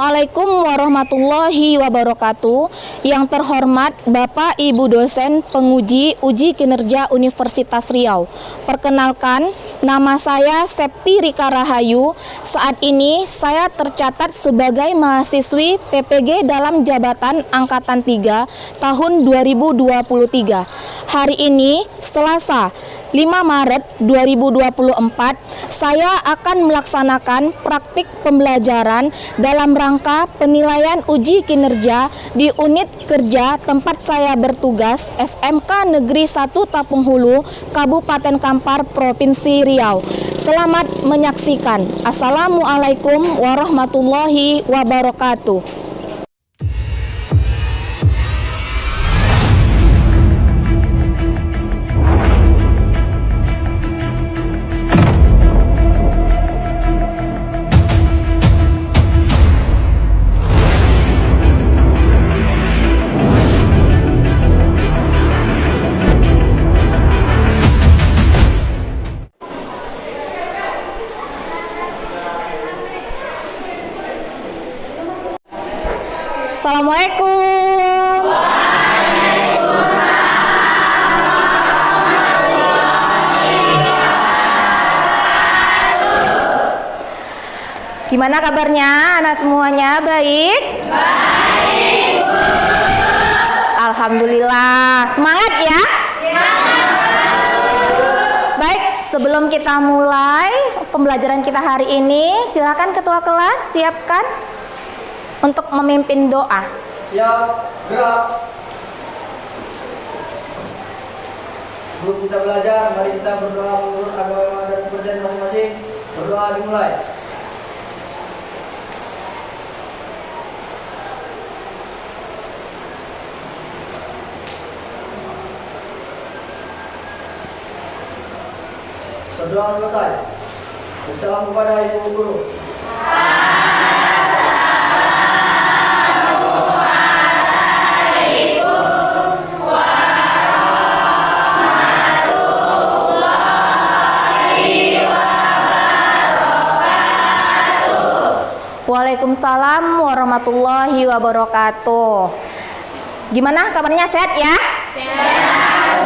Assalamualaikum warahmatullahi wabarakatuh. Yang terhormat Bapak Ibu dosen penguji uji kinerja Universitas Riau. Perkenalkan, nama saya Septi Rika Rahayu. Saat ini saya tercatat sebagai mahasiswi PPG dalam jabatan Angkatan 3 tahun 2023. Hari ini, Selasa 5 Maret 2024, saya akan melaksanakan praktik pembelajaran dalam rangka penilaian uji kinerja di unit kerja tempat saya bertugas SMK Negeri 1 Tapung Hulu, Kabupaten Kampar, Provinsi Riau. Selamat menyaksikan. Assalamualaikum warahmatullahi wabarakatuh. Assalamualaikum. Gimana kabarnya anak semuanya? Baik? Baik, Bu. Alhamdulillah. Semangat ya? Baik, sebelum kita mulai pembelajaran kita hari ini, silakan ketua kelas siapkan untuk memimpin doa. Siap, gerak. Sebelum kita belajar, mari kita berdoa menurut agama dan kepercayaan masing-masing. Berdoa dimulai. Berdoa selesai. Bersalam kepada Ibu Guru. Waalaikumsalam warahmatullahi wabarakatuh. Gimana kabarnya, sehat ya? Sehat.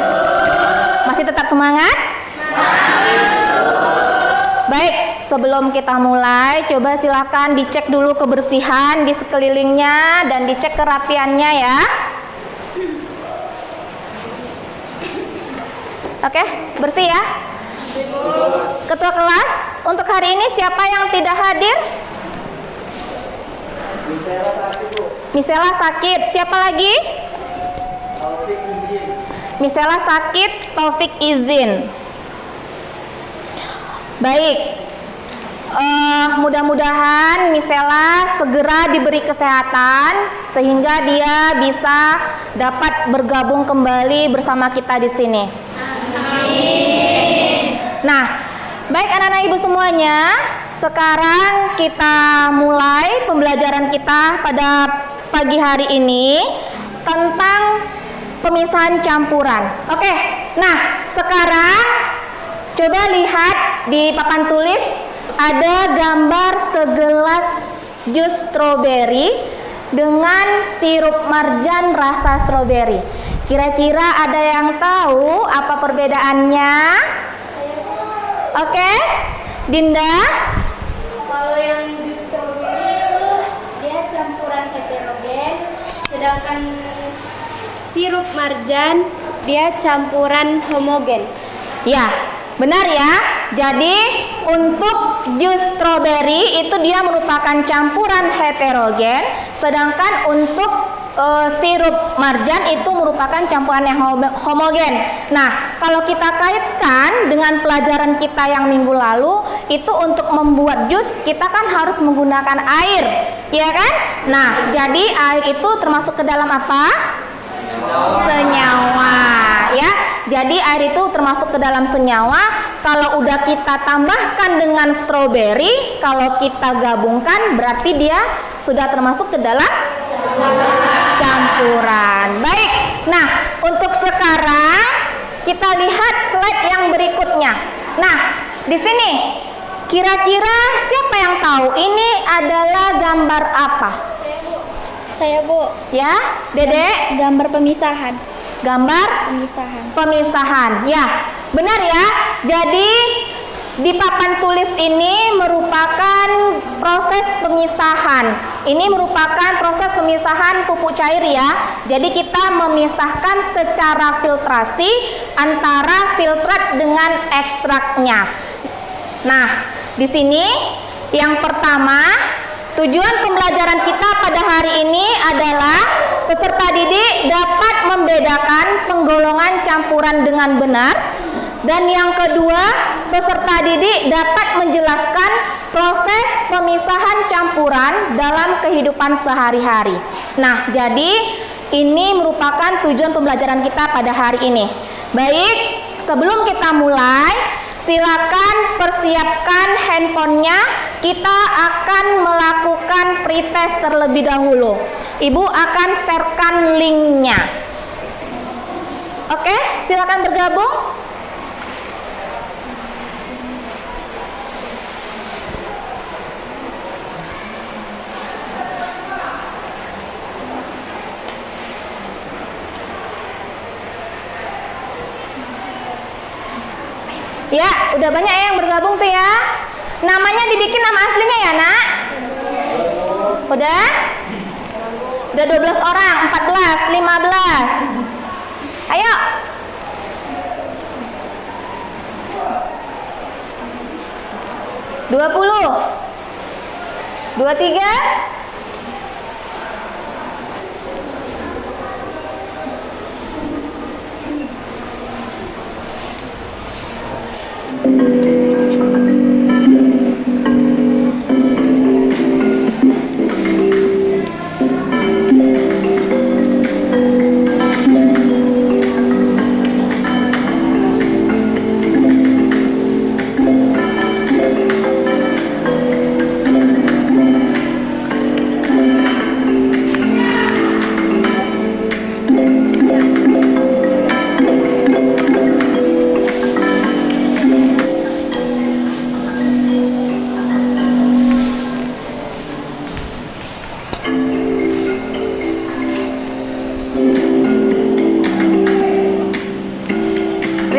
Masih tetap semangat? Baik, sebelum kita mulai, coba silakan dicek dulu kebersihan di sekelilingnya dan dicek kerapiannya ya. Oke, bersih ya? Ketua kelas, untuk hari ini siapa yang tidak hadir? Misela sakit. Siapa lagi? Taufik izin. Misela sakit, Taufik izin. Baik. Mudah-mudahan Misela segera diberi kesehatan sehingga dia bisa dapat bergabung kembali bersama kita di sini. Amin. Nah, baik anak-anak ibu semuanya. Sekarang kita mulai pembelajaran kita pada pagi hari ini tentang pemisahan campuran. Oke, nah sekarang coba lihat di papan tulis ada gambar segelas jus stroberi dengan sirup marjan rasa stroberi. Kira-kira ada yang tahu apa perbedaannya? Oke, Dinda? Kalau yang jus stroberi itu dia campuran heterogen, sedangkan sirup marjan dia campuran homogen. Ya, benar ya. Jadi untuk jus stroberi itu dia merupakan campuran heterogen, sedangkan untuk sirup marjan itu merupakan campuran yang homogen. Nah, kalau kita kaitkan dengan pelajaran kita yang minggu lalu, itu untuk membuat jus kita kan harus menggunakan air, ya kan? Nah, jadi air itu termasuk ke dalam apa? Senyawa, ya. Jadi air itu termasuk ke dalam senyawa. Kalau udah kita tambahkan dengan stroberi, kalau kita gabungkan berarti dia sudah termasuk ke dalam campuran. Baik. Nah, untuk sekarang kita lihat slide yang berikutnya. Nah, di sini Kira-kira siapa yang tahu ini adalah gambar apa? Saya, Bu. Ya, Dedek? Gambar pemisahan. Gambar Pemisahan. pemisahan. Ya, benar ya. Jadi di papan tulis ini merupakan proses pemisahan. Ini merupakan proses pemisahan pupuk cair ya. Jadi kita memisahkan secara filtrasi antara filtrat dengan ekstraknya. Nah, di sini yang pertama, tujuan pembelajaran kita pada hari ini adalah peserta didik dapat membedakan penggolongan campuran dengan benar. Dan yang kedua, peserta didik dapat menjelaskan proses pemisahan campuran dalam kehidupan sehari-hari. Nah, jadi ini merupakan tujuan pembelajaran kita pada hari ini. Baik, sebelum kita mulai, silakan persiapkan handphonenya. Kita akan melakukan pretest terlebih dahulu. Ibu akan sharekan linknya. Oke, silakan bergabung. Ya, udah banyak ya yang bergabung tuh ya. Namanya dibikin nama aslinya ya, Nak? Udah? Udah 12 orang, 14, 15. Ayo. Dua 23.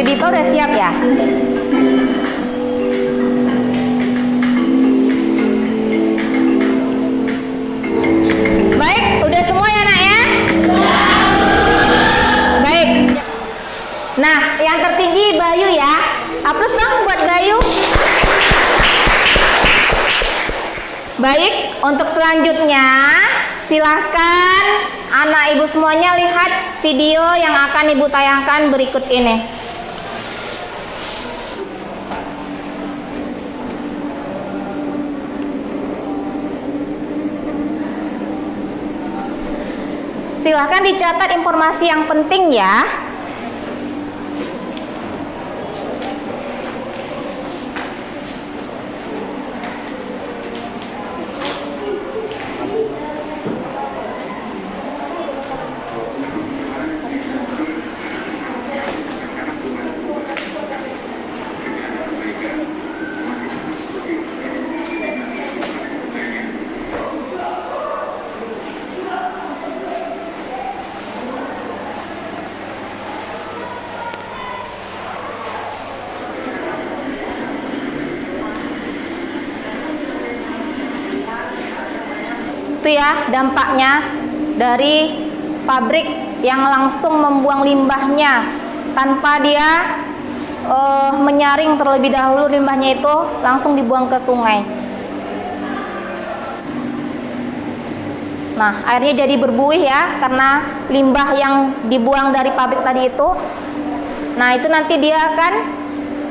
Dipa udah siap ya? Baik, udah semua ya Nak ya? Baik. Nah, yang tertinggi Bayu ya. Aplaus dong buat Bayu. Baik, untuk selanjutnya silahkan anak ibu semuanya lihat video yang akan ibu tayangkan berikut ini. Silahkan dicatat informasi yang penting ya. Itu ya dampaknya dari pabrik yang langsung membuang limbahnya tanpa dia menyaring terlebih dahulu, limbahnya itu langsung dibuang ke sungai. Nah, airnya jadi berbuih ya karena limbah yang dibuang dari pabrik tadi itu. Nah, itu nanti dia akan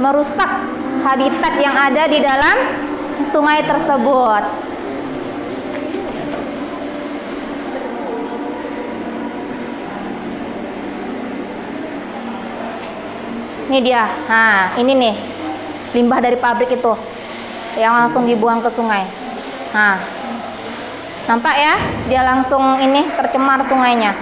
merusak habitat yang ada di dalam sungai tersebut. Ini dia, nah ini nih limbah dari pabrik itu yang langsung dibuang ke sungai. Nah, nampak ya, dia langsung ini tercemar sungainya.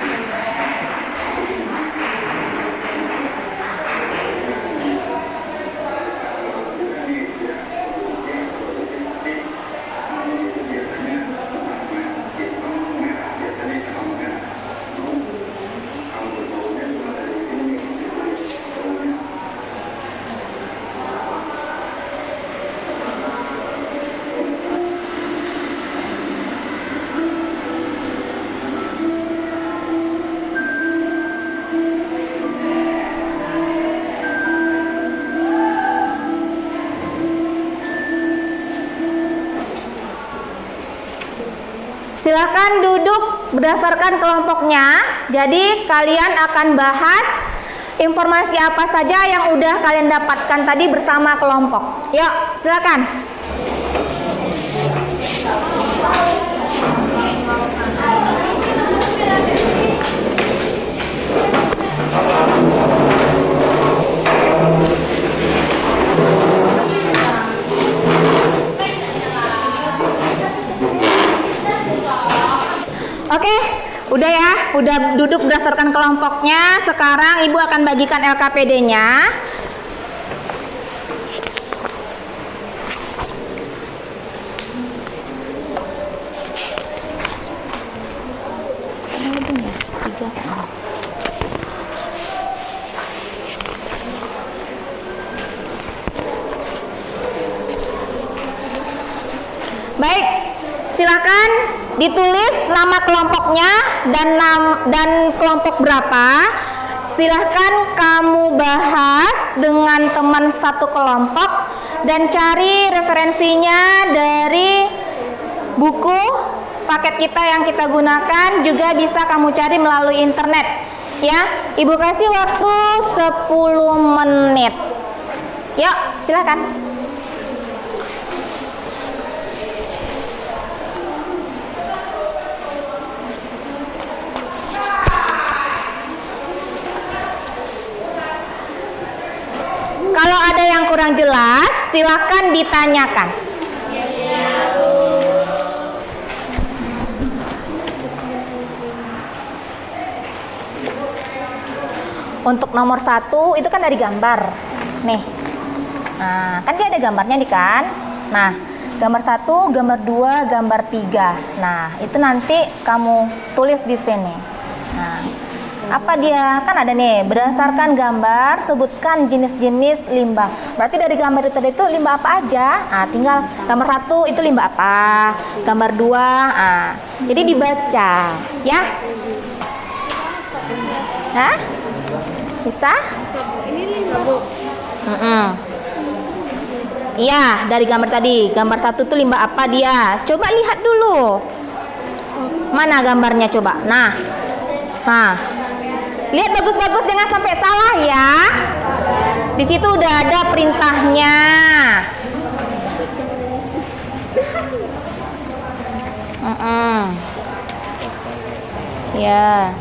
silakan duduk berdasarkan kelompoknya. Jadi kalian akan bahas informasi apa saja yang udah kalian dapatkan tadi bersama kelompok. Yuk, silakan. Oke, udah ya, udah duduk berdasarkan kelompoknya. Sekarang Ibu akan bagikan LKPD-nya. Baik, silakan ditulis nama kelompoknya dan kelompok berapa. Silahkan kamu bahas dengan teman satu kelompok dan cari referensinya dari buku paket kita yang kita gunakan. Juga bisa kamu cari melalui internet ya. Ibu kasih waktu 10 menit. Yuk, silakan. Kalau ada yang kurang jelas, silakan ditanyakan. Untuk nomor 1 itu kan dari gambar, nih. Nah, kan dia ada gambarnya nih kan. Nah, gambar 1, gambar 2, gambar 3. Nah, itu nanti kamu tulis di sini. Nah, apa dia? Kan ada nih, berdasarkan gambar sebutkan jenis-jenis limbah. Berarti dari gambar itu limbah apa aja? Nah, tinggal gambar 1 itu limbah apa, gambar 2. Nah, jadi dibaca ya. Hah? Bisa? Ini limbah. Iya, dari gambar tadi. Gambar 1 itu limbah apa dia? Coba lihat dulu. Mana gambarnya coba? Nah. Lihat bagus-bagus, jangan sampai salah ya. Di situ udah ada perintahnya. Ya.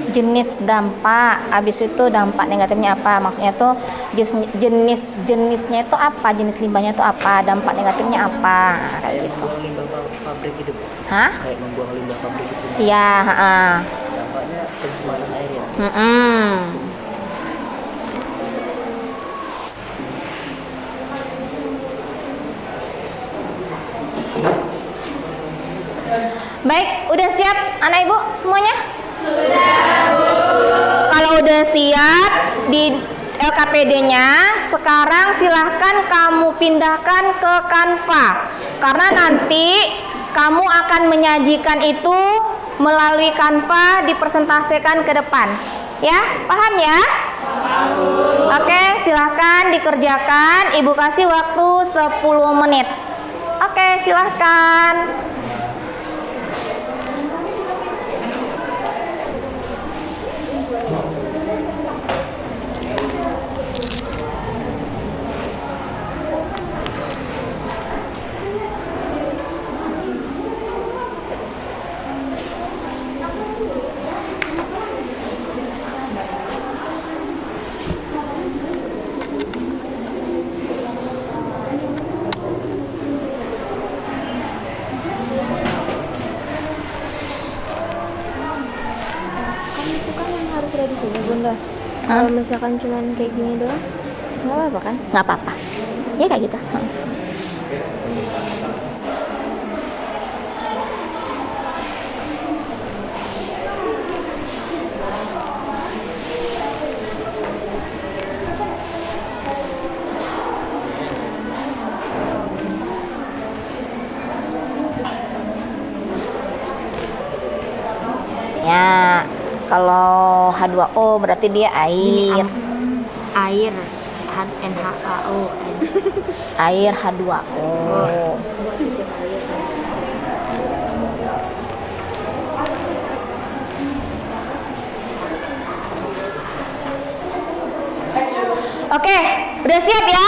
Jenis dampak, habis itu dampak negatifnya apa, maksudnya tuh jenisnya itu apa, jenis limbahnya itu apa, dampak negatifnya apa, kayak gitu. Limbah pabrik itu. Hah? Kayak membuang limbah pabrik ke sini. Iya, Dampaknya pencemaran air ya. Baik, udah siap anak ibu semuanya? Kalau udah siap di LKPD-nya, sekarang silahkan kamu pindahkan ke Canva. Karena nanti kamu akan menyajikan itu melalui Canva, dipresentasikan ke depan. Ya, paham ya? Oke, silahkan dikerjakan. Ibu kasih waktu 10 menit. Oke, silahkan. Kalau misalkan cuman kayak gini doang, nggak apa-apa kan? Nggak apa-apa. Ya kayak gitu. Ya, kalau H2O berarti dia air. Air, NHAO. Air H2O. Oke, udah siap ya?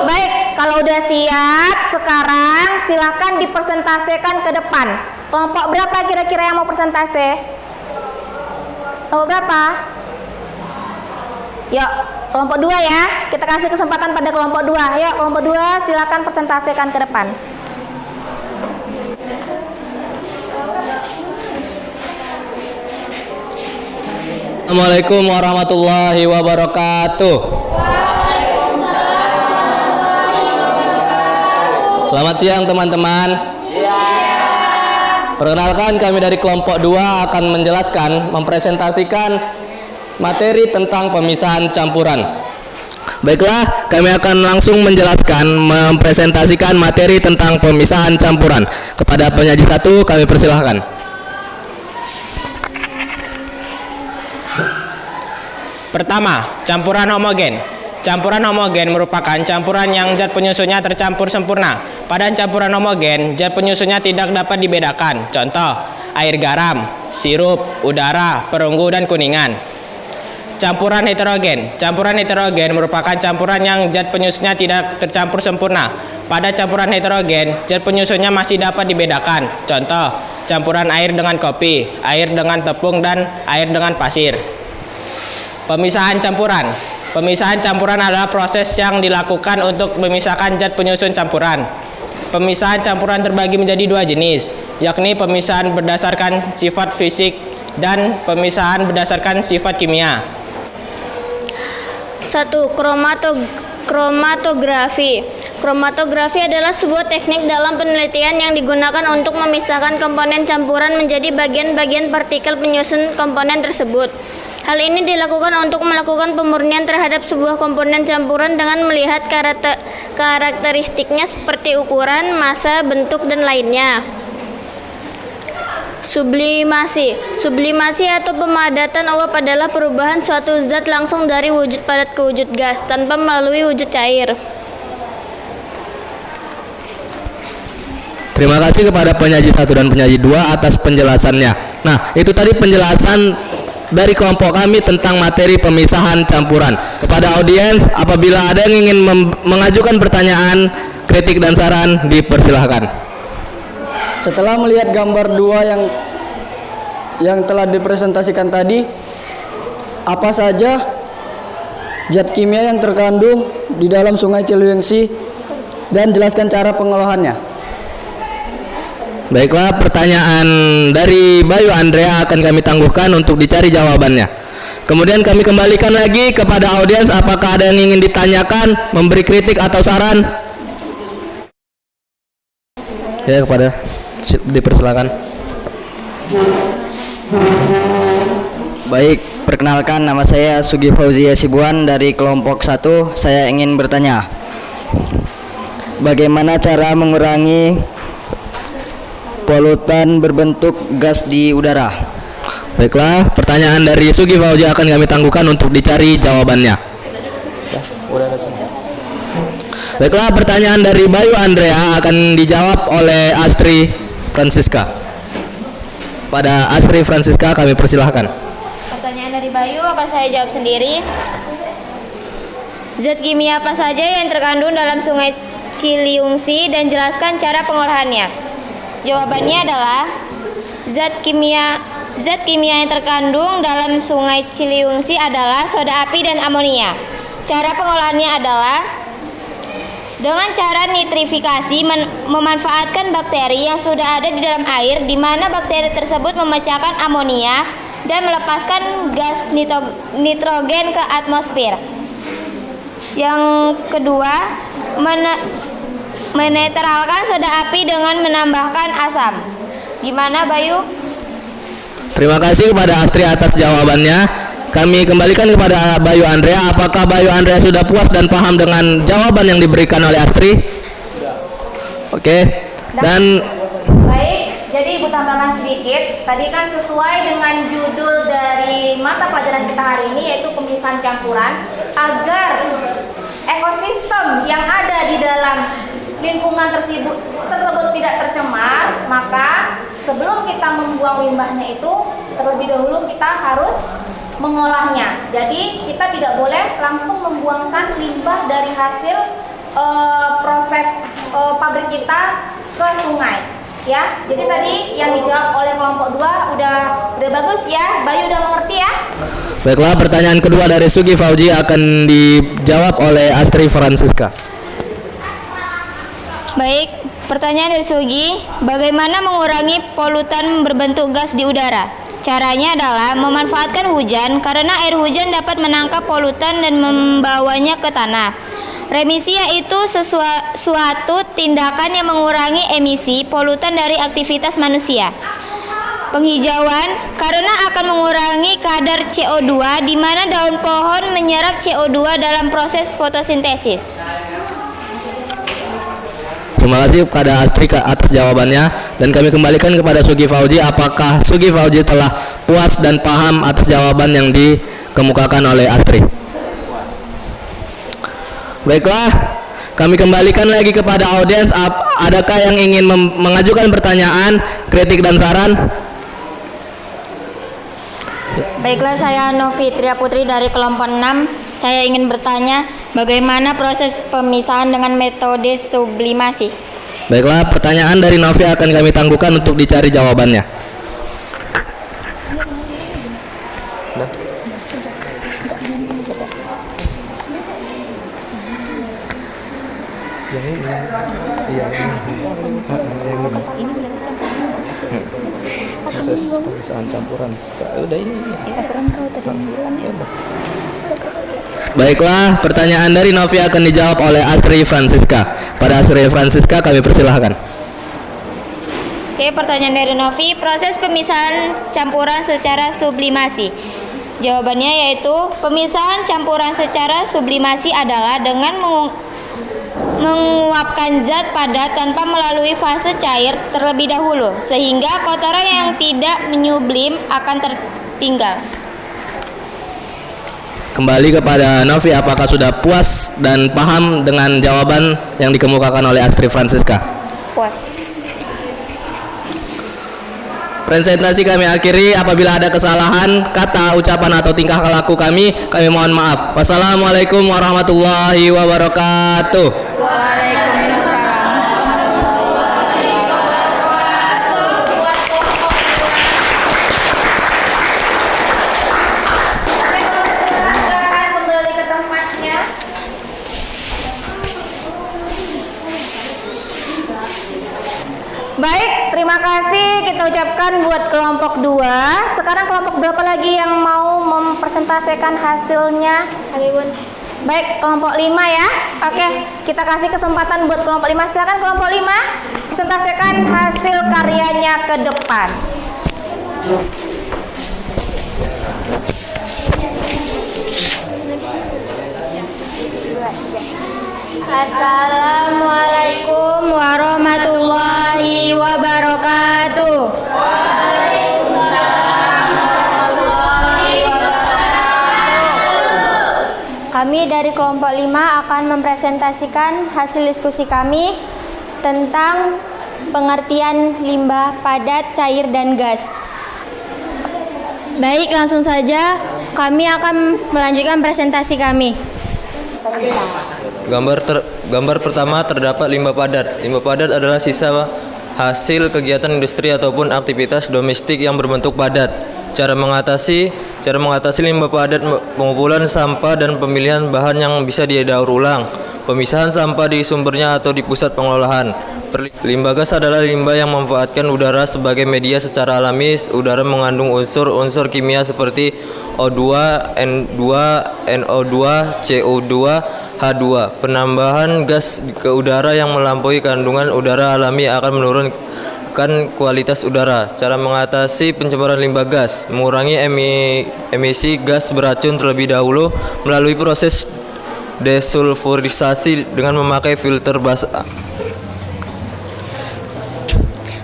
Baik, kalau udah siap, sekarang silakan dipresentasikan ke depan. Kelompok berapa kira-kira yang mau presentasi? Kelompok berapa? Yuk, kelompok 2 ya. Kita kasih kesempatan pada kelompok 2. Yuk, kelompok 2 silakan presentasikan ke depan. Assalamualaikum warahmatullahi wabarakatuh. Selamat siang teman-teman. Perkenalkan, kami dari kelompok 2 akan menjelaskan, mempresentasikan materi tentang pemisahan campuran. Baiklah, kami akan langsung menjelaskan, mempresentasikan materi tentang pemisahan campuran. Kepada penyaji 1 kami persilahkan. Pertama, campuran homogen. Campuran homogen merupakan campuran yang zat penyusunnya tercampur sempurna. Pada campuran homogen, zat penyusunnya tidak dapat dibedakan. Contoh, air garam, sirup, udara, perunggu, dan kuningan. Campuran heterogen. Campuran heterogen merupakan campuran yang zat penyusunnya tidak tercampur sempurna. Pada campuran heterogen, zat penyusunnya masih dapat dibedakan. Contoh, campuran air dengan kopi, air dengan tepung, dan air dengan pasir. Pemisahan campuran. Pemisahan campuran adalah proses yang dilakukan untuk memisahkan zat penyusun campuran. Pemisahan campuran terbagi menjadi 2 jenis, yakni pemisahan berdasarkan sifat fisik dan pemisahan berdasarkan sifat kimia. 1. Kromatografi. Kromatografi adalah sebuah teknik dalam penelitian yang digunakan untuk memisahkan komponen campuran menjadi bagian-bagian partikel penyusun komponen tersebut. Hal ini dilakukan untuk melakukan pemurnian terhadap sebuah komponen campuran dengan melihat karakteristiknya seperti ukuran, massa, bentuk, dan lainnya. Sublimasi. Sublimasi atau pemadatan uap adalah perubahan suatu zat langsung dari wujud padat ke wujud gas tanpa melalui wujud cair. Terima kasih kepada penyaji 1 dan penyaji 2 atas penjelasannya. Nah, itu tadi penjelasan dari kelompok kami tentang materi pemisahan campuran. Kepada audiens, apabila ada yang ingin mengajukan pertanyaan, kritik, dan saran, dipersilahkan. Setelah melihat gambar 2 yang telah dipresentasikan tadi, apa saja zat kimia yang terkandung di dalam Sungai Ciliwungsi dan jelaskan cara pengolahannya. Baiklah, pertanyaan dari Bayu Andrea akan kami tangguhkan untuk dicari jawabannya. Kemudian kami kembalikan lagi kepada audiens, apakah ada yang ingin ditanyakan, memberi kritik atau saran? Ya, kepada dipersilakan. Baik, perkenalkan, nama saya Sugi Fauzia Sibuan dari kelompok 1. Saya ingin bertanya, bagaimana cara mengurangi polutan berbentuk gas di udara? Baiklah, pertanyaan dari Sugi Fauzia akan kami tangguhkan untuk dicari jawabannya. Baiklah, pertanyaan dari Bayu Andrea akan dijawab oleh Astri Francisca. Pada Astri Francisca kami persilahkan. Pertanyaan dari Bayu akan saya jawab sendiri. Zat kimia apa saja yang terkandung dalam Sungai Ciliwungsi dan jelaskan cara pengolahannya? Jawabannya adalah zat kimia yang terkandung dalam Sungai Ciliwungsi adalah soda api dan amonia. Cara pengolahannya adalah dengan cara nitrifikasi, memanfaatkan bakteri yang sudah ada di dalam air, di mana bakteri tersebut memecahkan amonia dan melepaskan gas nitrogen ke atmosfer. Yang kedua, menetralkan soda api dengan menambahkan asam. Gimana, Bayu? Terima kasih kepada Astri atas jawabannya. Kami kembalikan kepada Bayu Andrea. Apakah Bayu Andrea sudah puas dan paham dengan jawaban yang diberikan oleh Astri? Oke. Dan Baik, jadi Ibu tambahkan sedikit. Tadi kan sesuai dengan judul dari mata pelajaran kita hari ini, yaitu pemisahan campuran, agar ekosistem yang ada di dalam lingkungan tersebut tidak tercemar, maka sebelum kita membuang limbahnya itu, terlebih dahulu kita harus mengolahnya. Jadi kita tidak boleh langsung membuangkan limbah dari hasil proses pabrik kita ke sungai, ya. Jadi tadi yang dijawab oleh kelompok 2 udah bagus ya. Bayu udah mengerti ya? baiklah, pertanyaan kedua dari Sugi Fauzi akan dijawab oleh Astri Francisca. Baik, pertanyaan dari Sugi, bagaimana mengurangi polutan berbentuk gas di udara? Caranya adalah memanfaatkan hujan karena air hujan dapat menangkap polutan dan membawanya ke tanah. Remisi yaitu suatu tindakan yang mengurangi emisi polutan dari aktivitas manusia. Penghijauan karena akan mengurangi kadar CO2 di mana daun pohon menyerap CO2 dalam proses fotosintesis. Terima kasih kepada Astri atas jawabannya, dan kami kembalikan kepada Sugi Fauzi. Apakah Sugi Fauzi telah puas dan paham atas jawaban yang dikemukakan oleh Astri? Baiklah, kami kembalikan lagi kepada audiens. Adakah yang ingin mengajukan pertanyaan, kritik dan saran? Baiklah, saya Novitria Putri dari kelompok 6. Saya ingin bertanya, bagaimana proses pemisahan dengan metode sublimasi? Baiklah, pertanyaan dari Novi akan kami tangguhkan untuk dicari jawabannya. Proses pemisahan campuran udah ini. Baiklah, pertanyaan dari Novi akan dijawab oleh Astri Francisca. Pada Astri Francisca kami persilahkan. Oke, pertanyaan dari Novi, proses pemisahan campuran secara sublimasi. Jawabannya yaitu pemisahan campuran secara sublimasi adalah dengan menguapkan zat padat tanpa melalui fase cair terlebih dahulu, sehingga kotoran yang tidak menyublim akan tertinggal. Kembali kepada Novi, apakah sudah puas dan paham dengan jawaban yang dikemukakan oleh Astri Francisca? Puas. Presentasi kami akhiri. Apabila ada kesalahan kata, ucapan atau tingkah laku kami mohon maaf. Wassalamualaikum warahmatullahi wabarakatuh. Kembali ke tempatnya. Baik, terima kasih kita ucapkan buat kelompok 2. Sekarang kelompok berapa lagi yang mau mempresentasikan hasilnya? Baik, kelompok 5 ya. Oke, kita kasih kesempatan buat kelompok 5. Silakan kelompok 5 presentasikan hasil karyanya ke depan. Assalamualaikum warahmatullahi wabarakatuh. Kami dari kelompok 5 akan mempresentasikan hasil diskusi kami tentang pengertian limbah padat, cair, dan gas. Baik, langsung saja kami akan melanjutkan presentasi kami. Gambar pertama terdapat limbah padat. Limbah padat adalah sisa hasil kegiatan industri ataupun aktivitas domestik yang berbentuk padat. Cara mengatasi limbah padat: pengumpulan sampah dan pemilihan bahan yang bisa didaur ulang, pemisahan sampah di sumbernya atau di pusat pengolahan, Limbah gas adalah limbah yang memanfaatkan udara sebagai media secara alami. Udara mengandung unsur-unsur kimia seperti O2, N2, NO2, CO2, H2. Penambahan gas ke udara yang melampaui kandungan udara alami akan menurunkan kualitas udara. Cara mengatasi pencemaran limbah gas: mengurangi emisi gas beracun terlebih dahulu melalui proses desulfurisasi dengan memakai filter basah.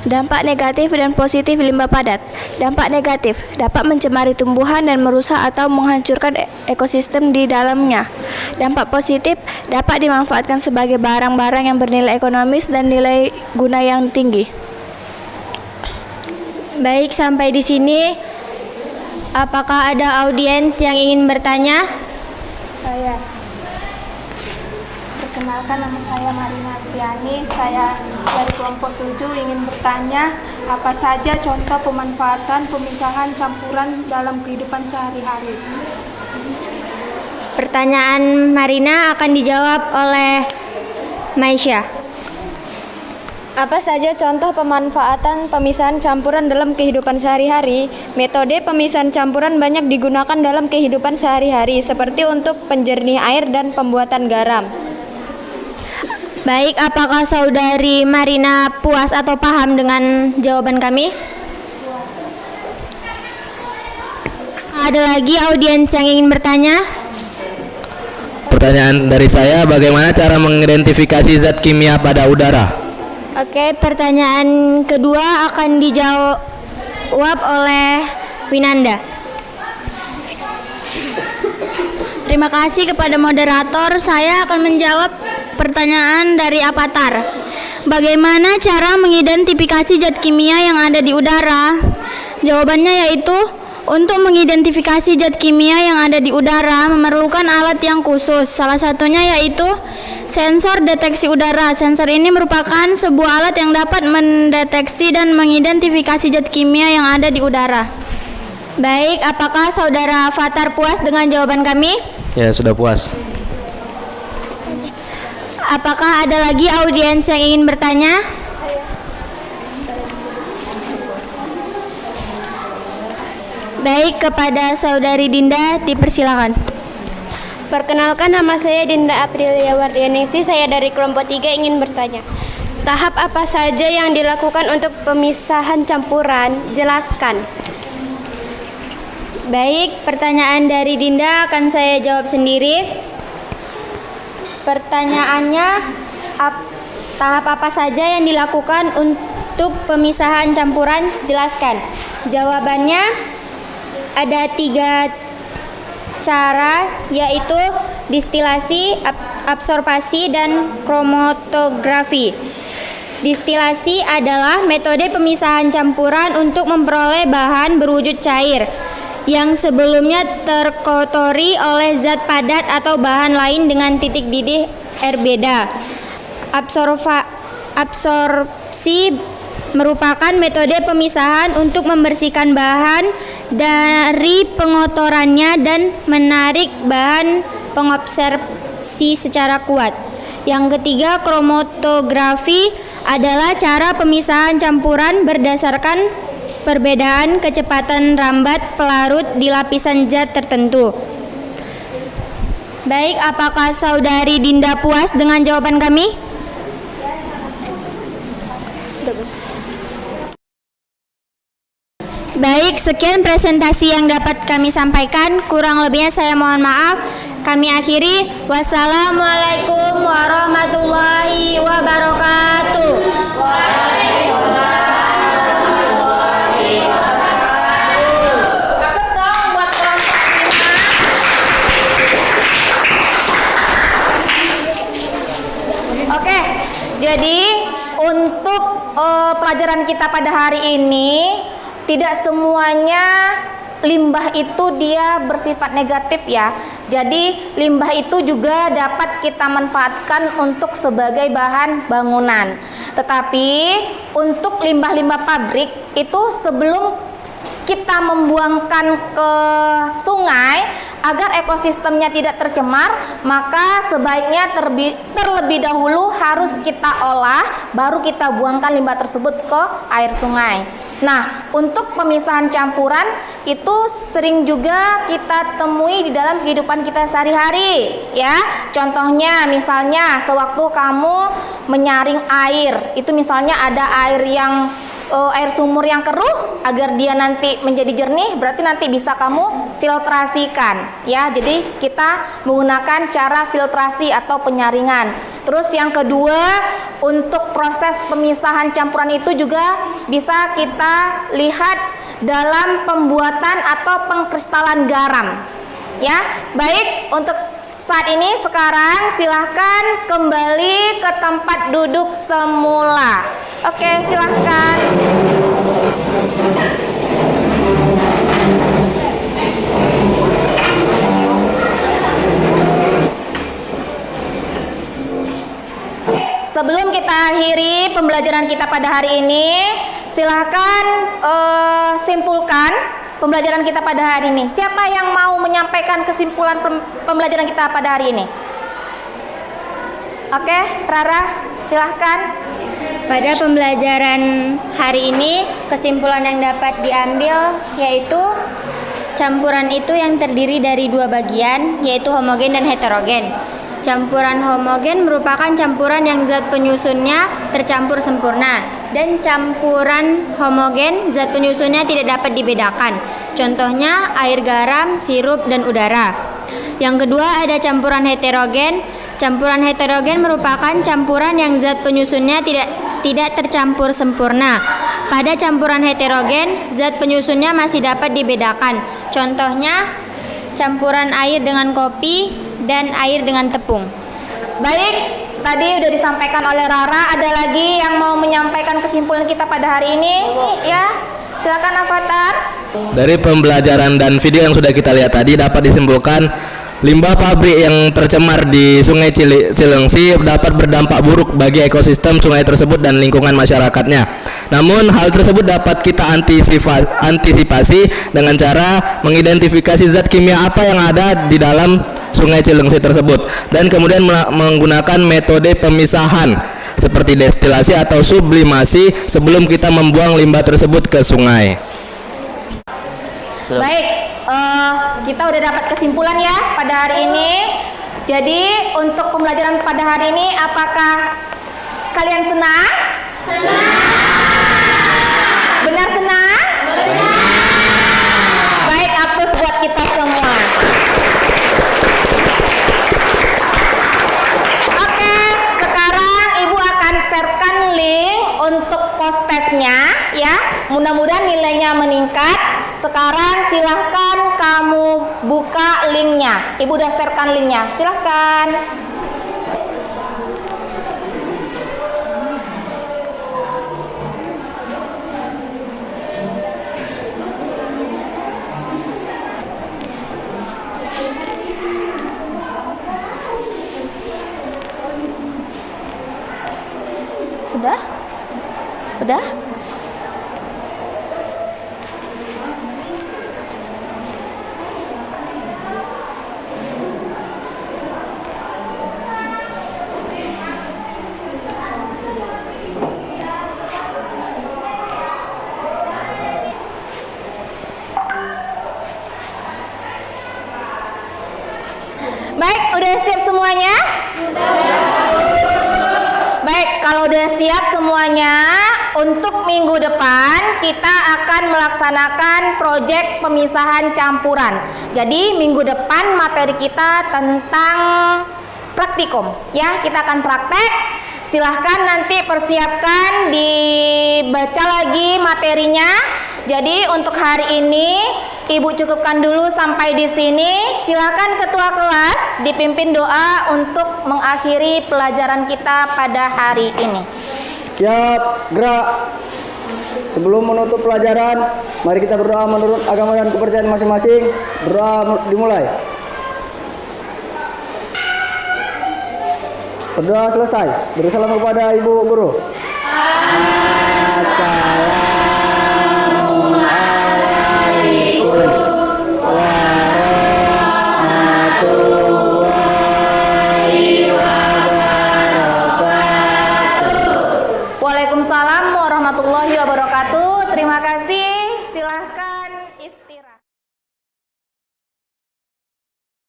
Dampak negatif dan positif limbah padat. Dampak negatif dapat mencemari tumbuhan dan merusak atau menghancurkan ekosistem di dalamnya. Dampak positif dapat dimanfaatkan sebagai barang-barang yang bernilai ekonomis dan nilai guna yang tinggi. Baik, sampai di sini. Apakah ada audiens yang ingin bertanya? Saya perkenalkan, nama saya Marina Fiani. Saya dari kelompok 7 ingin bertanya, apa saja contoh pemanfaatan pemisahan campuran dalam kehidupan sehari-hari? Pertanyaan Marina akan dijawab oleh Maisha. Apa saja contoh pemanfaatan pemisahan campuran dalam kehidupan sehari-hari? Metode pemisahan campuran banyak digunakan dalam kehidupan sehari-hari, seperti untuk penjernih air dan pembuatan garam. Baik, apakah saudari Marina puas atau paham dengan jawaban kami? Ada lagi audiens yang ingin bertanya? Pertanyaan dari saya, bagaimana cara mengidentifikasi zat kimia pada udara? Oke, pertanyaan kedua akan dijawab oleh Winanda. Terima kasih kepada moderator. Saya akan menjawab pertanyaan dari Avatar. Bagaimana cara mengidentifikasi zat kimia yang ada di udara? Jawabannya yaitu, untuk mengidentifikasi zat kimia yang ada di udara memerlukan alat yang khusus. Salah satunya yaitu sensor deteksi udara. Sensor ini merupakan sebuah alat yang dapat mendeteksi dan mengidentifikasi zat kimia yang ada di udara. Baik, apakah saudara Avatar puas dengan jawaban kami? Ya, sudah puas. Apakah ada lagi audiens yang ingin bertanya? Baik, kepada saudari Dinda dipersilakan. Perkenalkan, nama saya Dinda Aprilia Wardianingsih. Saya dari kelompok 3 ingin bertanya. Tahap apa saja yang dilakukan untuk pemisahan campuran? Jelaskan. Baik, pertanyaan dari Dinda akan saya jawab sendiri. Pertanyaannya, tahap apa saja yang dilakukan untuk pemisahan campuran? Jelaskan. Jawabannya ada 3 cara, yaitu distilasi, absorpsi, dan kromatografi. Distilasi adalah metode pemisahan campuran untuk memperoleh bahan berwujud cair yang sebelumnya terkotori oleh zat padat atau bahan lain dengan titik didih air beda. Absorpsi merupakan metode pemisahan untuk membersihkan bahan dari pengotorannya dan menarik bahan pengabsorpsi secara kuat. Yang ketiga, kromatografi adalah cara pemisahan campuran berdasarkan perbedaan kecepatan rambat pelarut di lapisan zat tertentu. Baik, apakah saudari Dinda puas dengan jawaban kami? Baik, sekian presentasi yang dapat kami sampaikan. Kurang lebihnya saya mohon maaf. Kami akhiri. Wassalamualaikum warahmatullahi wabarakatuh. Oke, jadi untuk pelajaran kita pada hari ini, tidak semuanya limbah itu dia bersifat negatif ya. Jadi limbah itu juga dapat kita manfaatkan untuk sebagai bahan bangunan. Tetapi untuk limbah-limbah pabrik itu sebelum kita membuangkan ke sungai agar ekosistemnya tidak tercemar, maka sebaiknya terlebih dahulu harus kita olah, baru kita buangkan limbah tersebut ke air sungai. Nah, untuk pemisahan campuran itu sering juga kita temui di dalam kehidupan kita sehari-hari, ya. Contohnya, misalnya sewaktu kamu menyaring air, itu misalnya ada air yang air sumur yang keruh, agar dia nanti menjadi jernih, berarti nanti bisa kamu filtrasikan, ya. Jadi kita menggunakan cara filtrasi atau penyaringan. Terus yang kedua, untuk proses pemisahan campuran itu juga bisa kita lihat dalam pembuatan atau pengkristalan garam, ya. Baik, untuk saat ini sekarang silahkan kembali ke tempat duduk semula. Oke, silahkan. Sebelum kita akhiri pembelajaran kita pada hari ini, silahkan simpulkan pembelajaran kita pada hari ini. Siapa yang mau menyampaikan kesimpulan pembelajaran kita pada hari ini? Oke, Rara, silahkan. Pada pembelajaran hari ini, kesimpulan yang dapat diambil yaitu campuran itu yang terdiri dari dua bagian, yaitu homogen dan heterogen. Campuran homogen merupakan campuran yang zat penyusunnya tercampur sempurna, dan campuran homogen zat penyusunnya tidak dapat dibedakan. Contohnya air, garam, sirup, dan udara. Yang kedua ada campuran heterogen. Campuran heterogen merupakan campuran yang zat penyusunnya tidak tercampur sempurna. Pada campuran heterogen, zat penyusunnya masih dapat dibedakan. Contohnya campuran air dengan kopi dan air dengan tepung. Baik, tadi sudah disampaikan oleh Rara. Ada lagi yang mau menyampaikan kesimpulan kita pada hari ini? Ya, silakan Avatar. Dari pembelajaran dan video yang sudah kita lihat tadi dapat disimpulkan limbah pabrik yang tercemar di Sungai Cilengsi dapat berdampak buruk bagi ekosistem sungai tersebut dan lingkungan masyarakatnya. Namun hal tersebut dapat kita antisipasi dengan cara mengidentifikasi zat kimia apa yang ada di dalam Sungai Cilengsi tersebut, dan kemudian menggunakan metode pemisahan seperti destilasi atau sublimasi sebelum kita membuang limbah tersebut ke sungai. Baik, kita udah dapat kesimpulan ya pada hari ini. Jadi untuk pembelajaran pada hari ini, apakah kalian senang? Senang. Benar senang? Benar. Baik, aplaus buat kita semua. Oke, sekarang Ibu akan sharekan link untuk post-testnya ya. Mudah-mudahan nilainya meningkat. Sekarang silahkan kamu buka linknya. Ibu udah sharekan linknya, silahkan. Udah? Udah? Baik, udah siap semuanya? Baik, kalau udah siap semuanya, untuk minggu depan kita akan melaksanakan proyek pemisahan campuran. Jadi minggu depan materi kita tentang praktikum ya, kita akan praktek. Silahkan nanti persiapkan, dibaca lagi materinya. Jadi untuk hari ini Ibu cukupkan dulu sampai di sini. Silakan ketua kelas dipimpin doa untuk mengakhiri pelajaran kita pada hari ini. Siap, gerak. Sebelum menutup pelajaran, mari kita berdoa menurut agama dan kepercayaan masing-masing. Berdoa dimulai. Berdoa selesai. Beri salam kepada Ibu Guru. Assalamualaikum warahmatullahi wabarakatuh. Terima kasih. Silahkan istirahat.